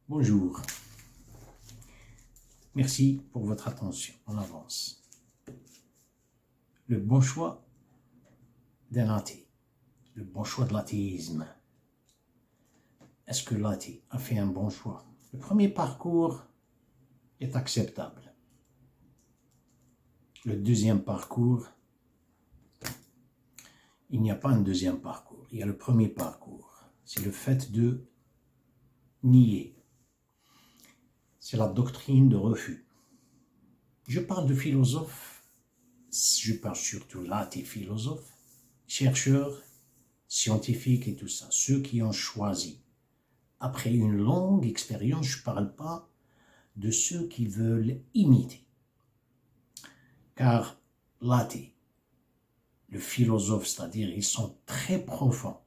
Bonjour. Merci pour votre attention. On avance. Le bon choix d'un athée. Le bon choix de l'athéisme. Est-ce que l'athée a fait un bon choix? Le premier parcours est acceptable. Le deuxième parcours, il n'y a pas un deuxième parcours. Il y a le premier parcours. C'est le fait de nier. C'est la doctrine de refus. Je parle de philosophes, je parle surtout l'athée philosophes, chercheurs, scientifiques et tout ça, ceux qui ont choisi. Après une longue expérience, je ne parle pas de ceux qui veulent imiter. Car l'athée, le philosophe, c'est-à-dire ils sont très profonds,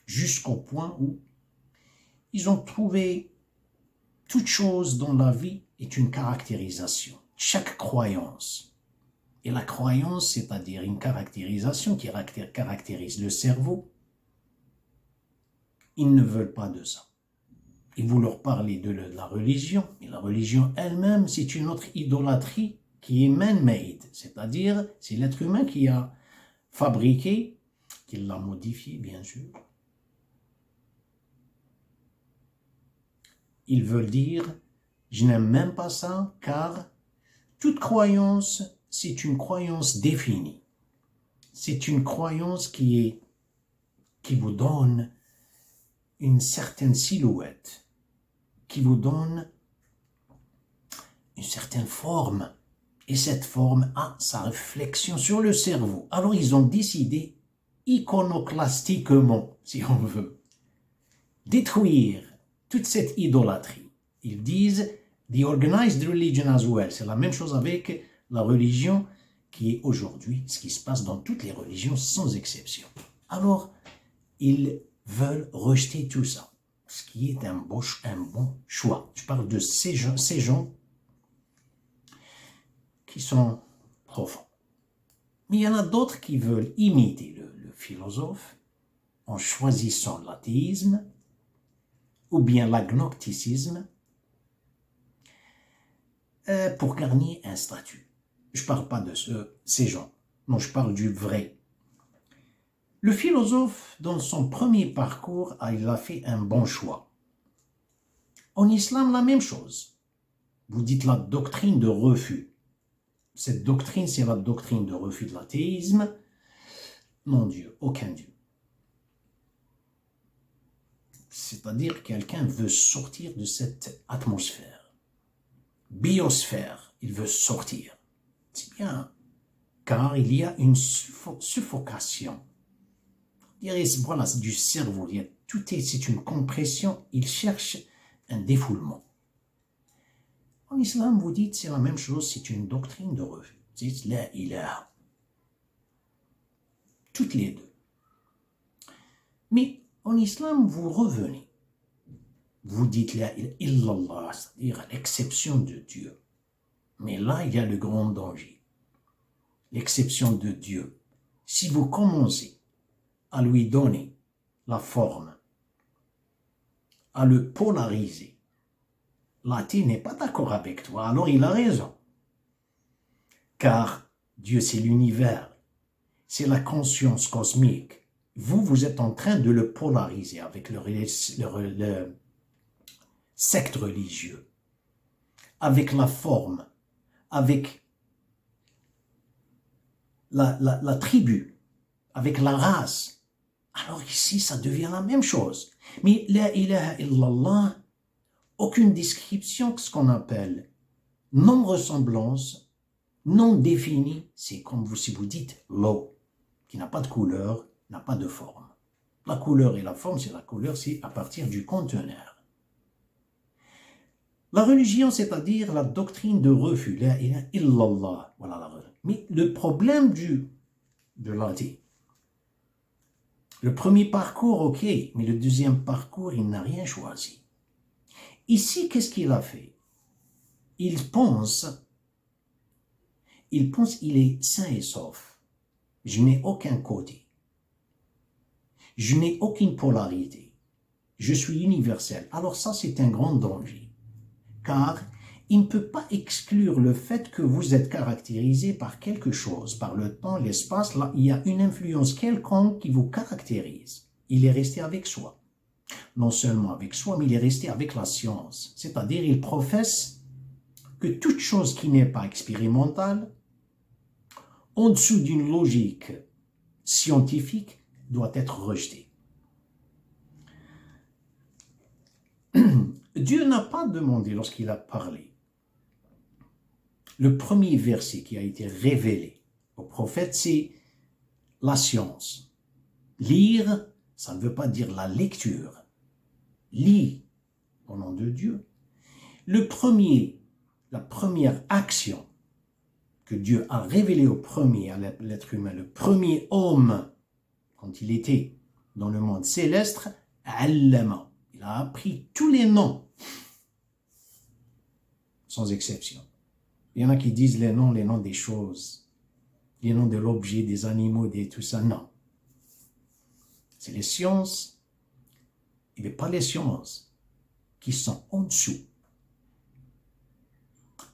jusqu'au point où ils ont trouvé toute chose dans la vie est une caractérisation. Chaque croyance. Et la croyance, c'est-à-dire une caractérisation qui caractérise le cerveau, ils ne veulent pas de ça. Et vous leur parlez de la religion, et la religion elle-même, c'est une autre idolâtrie qui est man-made, c'est-à-dire c'est l'être humain qui a fabriqué, qui l'a modifié, bien sûr. Ils veulent dire, je n'aime même pas ça, car toute croyance, c'est une croyance définie. C'est une croyance qui vous donne une certaine silhouette, qui vous donne une certaine forme. Et cette forme a sa réflexion sur le cerveau. Alors ils ont décidé, iconoclastiquement, si on veut, détruire toute cette idolâtrie. Ils disent the organized religion as well. C'est la même chose avec la religion qui est aujourd'hui ce qui se passe dans toutes les religions sans exception. Alors, ils veulent rejeter tout ça, ce qui est un bon choix. Je parle de ces gens qui sont profonds. Mais il y en a d'autres qui veulent imiter le philosophe en choisissant l'athéisme ou bien l'agnosticisme pour gagner un statut. Je ne parle pas de ces gens. Non, je parle du vrai. Le philosophe, dans son premier parcours, il a fait un bon choix. En islam, la même chose. Vous dites la doctrine de refus. Cette doctrine, c'est la doctrine de refus de l'athéisme. Non Dieu, aucun Dieu. C'est-à-dire quelqu'un veut sortir de cette atmosphère. Biosphère, il veut sortir. C'est bien, car il y a une suffocation. Voilà, c'est du cerveau, c'est une compression, il cherche un défoulement. En islam, vous dites, c'est la même chose, c'est une doctrine de refus. Vous dites, la ilaha. Toutes les deux. Mais en islam, vous revenez. Vous dites la ilaha illallah, c'est-à-dire l'exception de Dieu. Mais là, il y a le grand danger. L'exception de Dieu. Si vous commencez à lui donner la forme, à le polariser, l'athée n'est pas d'accord avec toi, alors il a raison. Car Dieu, c'est l'univers, c'est la conscience cosmique. Vous êtes en train de le polariser avec le secte religieux, avec la forme, avec la tribu, avec la race. Alors ici, ça devient la même chose. Mais la ilaha illallah, aucune description, ce qu'on appelle non-ressemblance, non définie, c'est comme si vous dites l'eau, qui n'a pas de couleur, n'a pas de forme. La couleur et la forme, c'est la couleur, c'est à partir du conteneur. La religion, c'est-à-dire la doctrine de refus, la ilaha illallah, voilà la religion. Mais le problème de l'athée, le premier parcours, ok, mais le deuxième parcours, il n'a rien choisi. Ici, qu'est-ce qu'il a fait? Il pense, il est sain et sauf. Je n'ai aucun côté. Je n'ai aucune polarité. je suis universel. Alors ça, c'est un grand danger. Car il ne peut pas exclure le fait que vous êtes caractérisé par quelque chose, par le temps, l'espace. Là, il y a une influence quelconque qui vous caractérise. Il est resté avec soi. Non seulement avec soi, mais il est resté avec la science. C'est-à-dire, il professe que toute chose qui n'est pas expérimentale, en dessous d'une logique scientifique, doit être rejetée. Dieu n'a pas demandé lorsqu'il a parlé. Le premier verset qui a été révélé au prophète, c'est la science. Lire, ça ne veut pas dire la lecture. Lis au nom de Dieu. La première action que Dieu a révélée au premier, à l'être humain, le premier homme, quand il était dans le monde céleste, allama. Il a appris tous les noms, sans exception. Il y en a qui disent les noms des choses, les noms de l'objet, des animaux, tout ça. Non. C'est les sciences, et pas les sciences qui sont en dessous.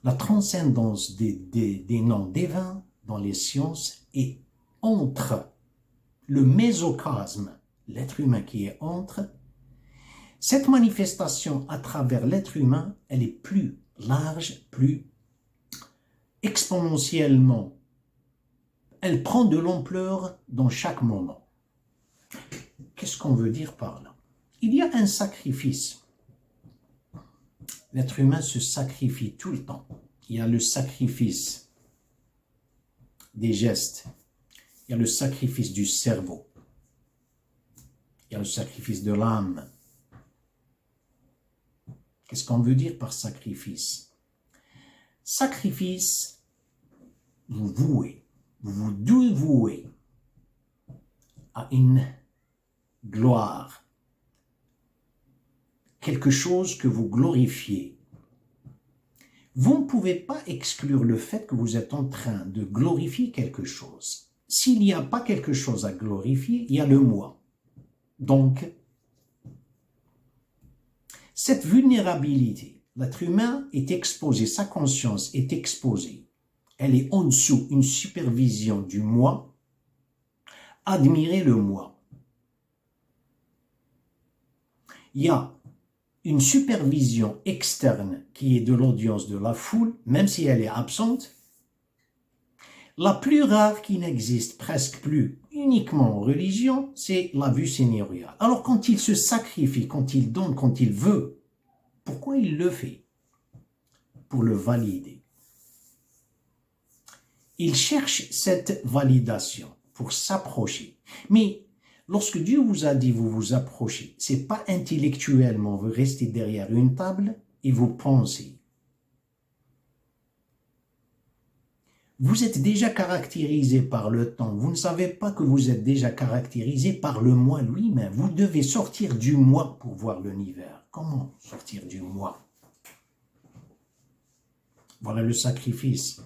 La transcendance des noms divins dans les sciences est entre le mésocosme, l'être humain qui est entre. Cette manifestation à travers l'être humain, elle est plus large, plus exponentiellement. Elle prend de l'ampleur dans chaque moment. Qu'est-ce qu'on veut dire par là? Il y a un sacrifice. L'être humain se sacrifie tout le temps. Il y a le sacrifice des gestes. Il y a le sacrifice du cerveau. Il y a le sacrifice de l'âme. Qu'est-ce qu'on veut dire par sacrifice? Sacrifice, vous vous dévouez à une gloire, quelque chose que vous glorifiez. Vous ne pouvez pas exclure le fait que vous êtes en train de glorifier quelque chose. S'il n'y a pas quelque chose à glorifier, il y a le moi. Donc, cette vulnérabilité, l'être humain est exposé, sa conscience est exposée. Elle est en dessous, une supervision du moi. Admirez le moi. Il y a une supervision externe qui est de l'audience de la foule, même si elle est absente. La plus rare qui n'existe presque plus uniquement en religion, c'est la vue seigneuriale. Alors quand il se sacrifie, quand il donne, quand il veut, pourquoi il le fait? Pour le valider. Il cherche cette validation pour s'approcher. Mais lorsque Dieu vous a dit vous vous approchez, c'est pas intellectuellement, vous restez derrière une table et vous pensez. Vous êtes déjà caractérisé par le temps. Vous ne savez pas que vous êtes déjà caractérisé par le moi lui-même. Vous devez sortir du moi pour voir l'univers. Comment sortir du moi? Voilà le sacrifice.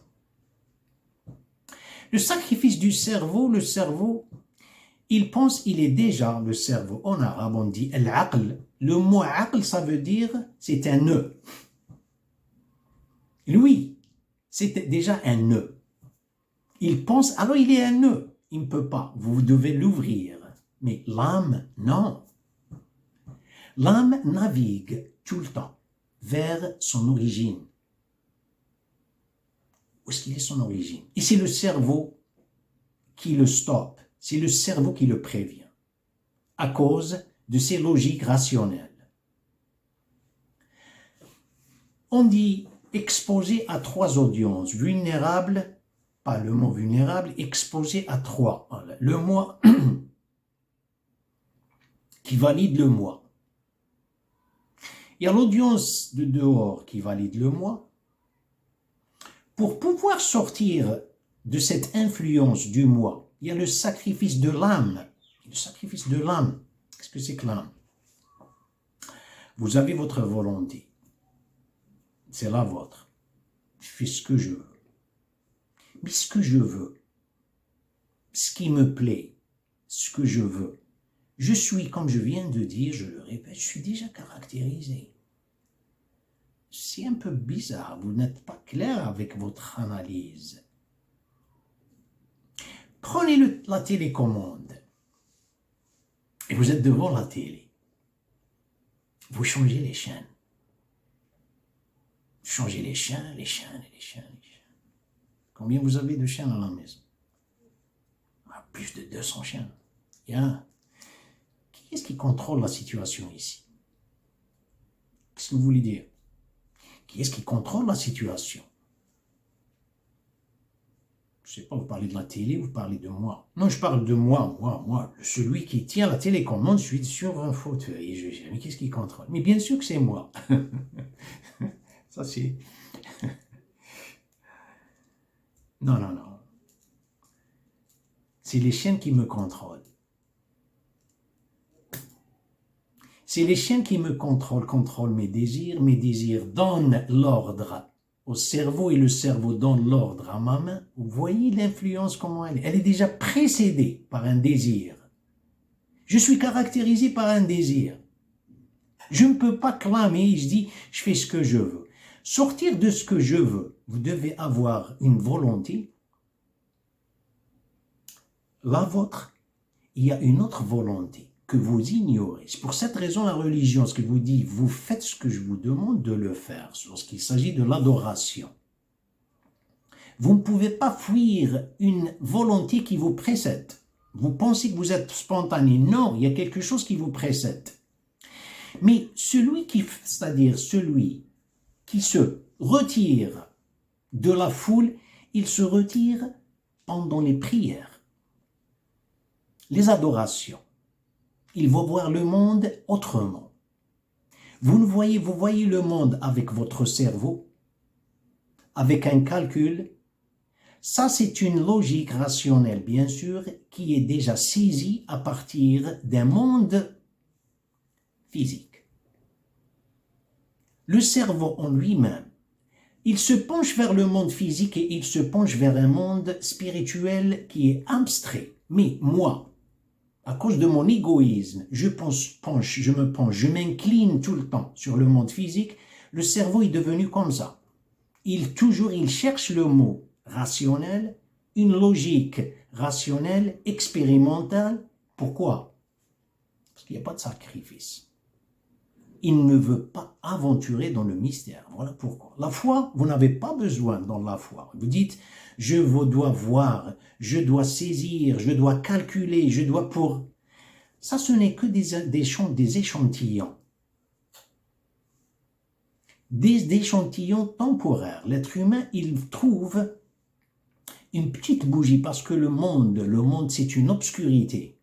Le sacrifice du cerveau, le cerveau, il pense, il est déjà le cerveau. En arabe, on dit al-aql. Le mot aql, ça veut dire, c'est un nœud. Lui, c'est déjà un nœud. Il pense, alors il est un nœud. Il ne peut pas. Vous devez l'ouvrir. Mais l'âme, non. L'âme navigue tout le temps vers son origine. Où est-ce qu'il est son origine? Et c'est le cerveau qui le stoppe. C'est le cerveau qui le prévient. À cause de ses logiques rationnelles. On dit exposé à 3 audiences. Vulnérable, pas le mot vulnérable, exposé à 3. Le moi qui valide le moi. Il y a l'audience de dehors qui valide le moi. Pour pouvoir sortir de cette influence du moi, il y a le sacrifice de l'âme. Le sacrifice de l'âme. Qu'est-ce que c'est que l'âme? Vous avez votre volonté. C'est la vôtre. Je fais ce que je veux. Mais ce que je veux, ce qui me plaît, ce que je veux, Je suis, comme je viens de dire, je le répète, je suis déjà caractérisé. C'est un peu bizarre, vous n'êtes pas clair avec votre analyse. Prenez la télécommande et vous êtes devant la télé. Vous changez les chaînes. Changez les chaînes, les chaînes, les chaînes, les chaînes. Combien vous avez de chaînes à la maison? Plus de 200 chaînes. Yeah. Qui est-ce qui contrôle la situation ici? Qu'est-ce que vous voulez dire? Qui est-ce qui contrôle la situation? Je ne sais pas, vous parlez de la télé, vous parlez de moi. Non, je parle de moi, celui qui tient la télécommande, je suis sur un fauteuil. Mais qu'est-ce qui contrôle? Mais bien sûr que c'est moi. Ça, c'est... Non. C'est les chaînes qui me contrôlent. C'est les chaînes qui me contrôlent mes désirs. Mes désirs donnent l'ordre au cerveau et le cerveau donne l'ordre à ma main. Vous voyez l'influence, comment elle est? Elle est déjà précédée par un désir. Je suis caractérisé par un désir. Je ne peux pas clamer, je dis, je fais ce que je veux. Sortir de ce que je veux, vous devez avoir une volonté. La vôtre, il y a une autre volonté que vous ignorez. C'est pour cette raison la religion, ce que vous dit, vous faites ce que je vous demande de le faire, lorsqu'il s'agit de l'adoration. Vous ne pouvez pas fuir une volonté qui vous précède. Vous pensez que vous êtes spontané. Non, il y a quelque chose qui vous précède. Mais c'est-à-dire celui qui se retire de la foule, il se retire pendant les prières, les adorations. Il va voir le monde autrement. Vous voyez le monde avec votre cerveau, avec un calcul. Ça, c'est une logique rationnelle, bien sûr, qui est déjà saisie à partir d'un monde physique. Le cerveau en lui-même, il se penche vers le monde physique et il se penche vers un monde spirituel qui est abstrait. Mais moi, à cause de mon égoïsme, je m'incline tout le temps sur le monde physique. Le cerveau est devenu comme ça. Il cherche le mot rationnel, une logique rationnelle, expérimentale. Pourquoi? Parce qu'il n'y a pas de sacrifice. Il ne veut pas aventurer dans le mystère. Voilà pourquoi. La foi, vous n'avez pas besoin dans la foi. Vous dites, je dois voir, je dois saisir, je dois calculer, je dois pour... Ça, ce n'est que des échantillons. Des échantillons temporaires. L'être humain, il trouve une petite bougie parce que le monde, c'est une obscurité.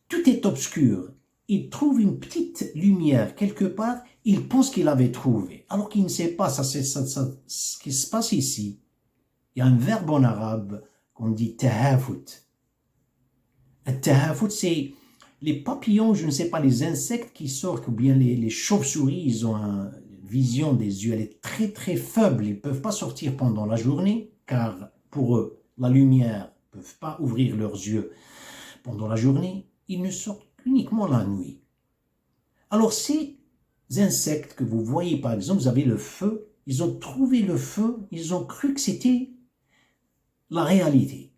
Tout est obscur. Il trouve une petite lumière quelque part, il pense qu'il avait trouvé, alors qu'il ne sait pas, ce qui se passe ici. Il y a un verbe en arabe qu'on dit « tahafut ». « Tahafut », c'est les papillons, je ne sais pas, les insectes qui sortent, ou bien les chauves-souris, ils ont une vision des yeux, elle est très très faible, ils ne peuvent pas sortir pendant la journée, car pour eux, la lumière, ils ne peuvent pas ouvrir leurs yeux pendant la journée, ils ne sortent uniquement la nuit. Alors ces insectes que vous voyez par exemple, vous avez le feu, ils ont trouvé le feu, ils ont cru que c'était la réalité.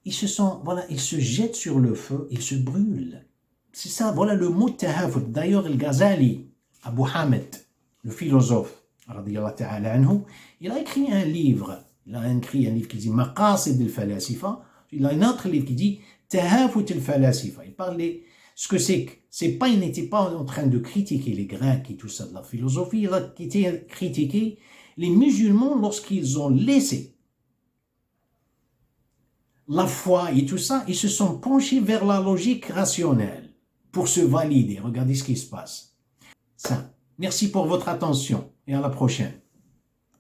Ils se jettent sur le feu, ils se brûlent. C'est ça, voilà le mot tahafut. D'ailleurs, le Ghazali, Abu Hamid, le philosophe, il a écrit un livre. Il a écrit un livre qui dit Maqasid al-Falasifa. Il a un autre livre qui dit Tahafut al-Falasifa. Il parlait ce que c'est que. Il n'était pas en train de critiquer les Grecs et tout ça de la philosophie. Il a critiqué les musulmans lorsqu'ils ont laissé la foi et tout ça, ils se sont penchés vers la logique rationnelle pour se valider. Regardez ce qui se passe. Ça. Merci pour votre attention et à la prochaine.